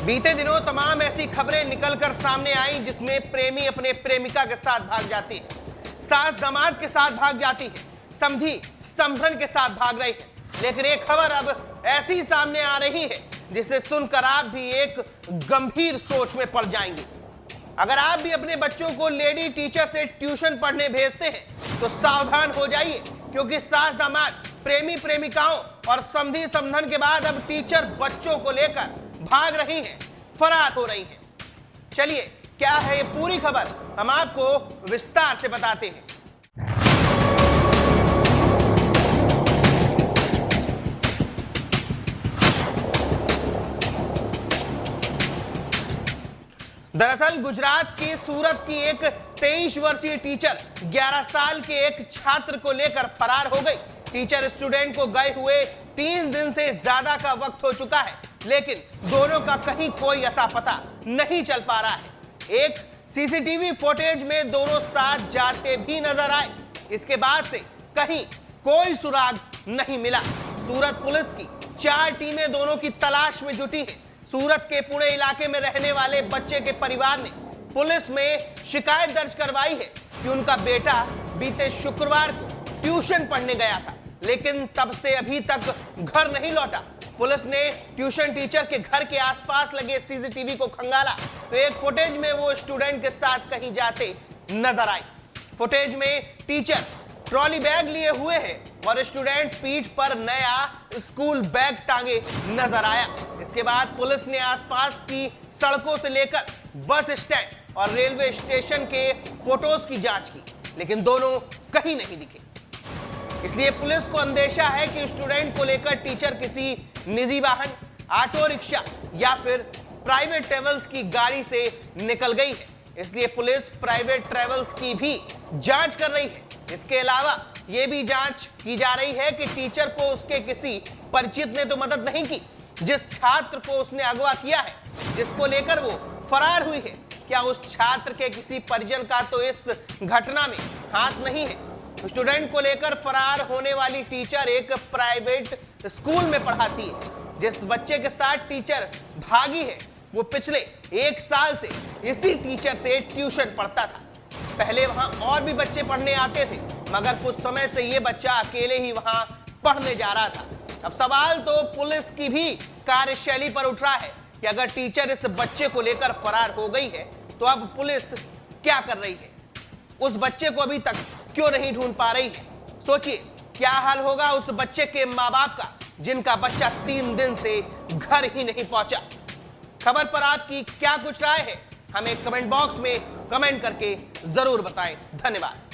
बीते दिनों तमाम ऐसी खबरें निकलकर सामने आई जिसमें प्रेमी अपने प्रेमिका के साथ भाग जाती है, सास दामाद के साथ भाग जाती है, समधी समधन के साथ भाग रही है। लेकिन एक खबर अब ऐसी सामने आ रही है जिसे सुनकर आप भी एक गंभीर सोच में पड़ जाएंगे। अगर आप भी अपने बच्चों को लेडी टीचर से ट्यूशन पढ़ने भेजते हैं तो सावधान हो जाइए, क्योंकि सास दामाद, प्रेमी प्रेमिकाओं और समधी समधन के बाद अब टीचर बच्चों को लेकर भाग रही हैं, फरार हो रही हैं। चलिए, क्या है ये पूरी खबर, हम आपको विस्तार से बताते हैं। दरअसल गुजरात के सूरत की एक 23 वर्षीय टीचर 11 साल के एक छात्र को लेकर फरार हो गई। टीचर स्टूडेंट को गए हुए 3 दिन से ज्यादा का वक्त हो चुका है, लेकिन दोनों का कहीं कोई अता पता नहीं चल पा रहा है। एक सीसीटीवी फुटेज में दोनों साथ जाते भी नजर आए। इसके बाद से कहीं कोई सुराग नहीं मिला। सूरत पुलिस की 4 टीमें दोनों की तलाश में जुटी हैं। सूरत के पुणे इलाके में रहने वाले बच्चे के परिवार ने पुलिस में शिकायत दर्ज करवाई है कि उनका बेटा बीते शुक्रवार को ट्यूशन पढ़ने गया था, लेकिन तब से अभी तक घर नहीं लौटा। पुलिस ने ट्यूशन टीचर के घर के आसपास लगे सीसीटीवी को खंगाला तो एक फुटेज में वो स्टूडेंट के साथ कहीं जाते नजर आई। फुटेज में टीचर ट्रॉली बैग लिए हुए है और स्टूडेंट पीठ पर नया स्कूल बैग टांगे नजर आया। इसके बाद पुलिस ने आसपास की सड़कों से लेकर बस स्टैंड और रेलवे स्टेशन के फोटोज की जांच की, लेकिन दोनों कहीं नहीं दिखे। इसलिए पुलिस को अंदेशा है कि स्टूडेंट को लेकर टीचर किसी निजी वाहन, ऑटो रिक्शा या फिर प्राइवेट ट्रेवल्स की गाड़ी से निकल गई है। इसलिए पुलिस प्राइवेट ट्रेवल्स की भी जांच कर रही है। इसके अलावा यह भी जांच की जा रही है कि टीचर को उसके किसी परिचित ने तो मदद नहीं की। जिस छात्र को उसने अगवा किया है, जिसको लेकर वो फरार हुई है, क्या उस छात्र के किसी परिजन का तो इस घटना में हाथ नहीं है? स्टूडेंट को लेकर फरार होने वाली टीचर एक प्राइवेट स्कूल में पढ़ाती है। जिस बच्चे के साथ टीचर भागी है वो पिछले 1 साल से इसी टीचर से ट्यूशन पढ़ता था। पहले वहां और भी बच्चे पढ़ने आते थे, मगर कुछ समय से ये बच्चा अकेले ही वहां पढ़ने जा रहा था। अब सवाल तो पुलिस की भी कार्यशैली पर उठ रहा है कि अगर टीचर इस बच्चे को लेकर फरार हो गई है तो अब पुलिस क्या कर रही है? उस बच्चे को अभी तक क्यों नहीं ढूंढ पा रही है? सोचिए, क्या हाल होगा उस बच्चे के माँ बाप का जिनका बच्चा 3 दिन से घर ही नहीं पहुंचा। खबर पर आपकी क्या कुछ राय है, हमें कमेंट बॉक्स में कमेंट करके जरूर बताएं। धन्यवाद।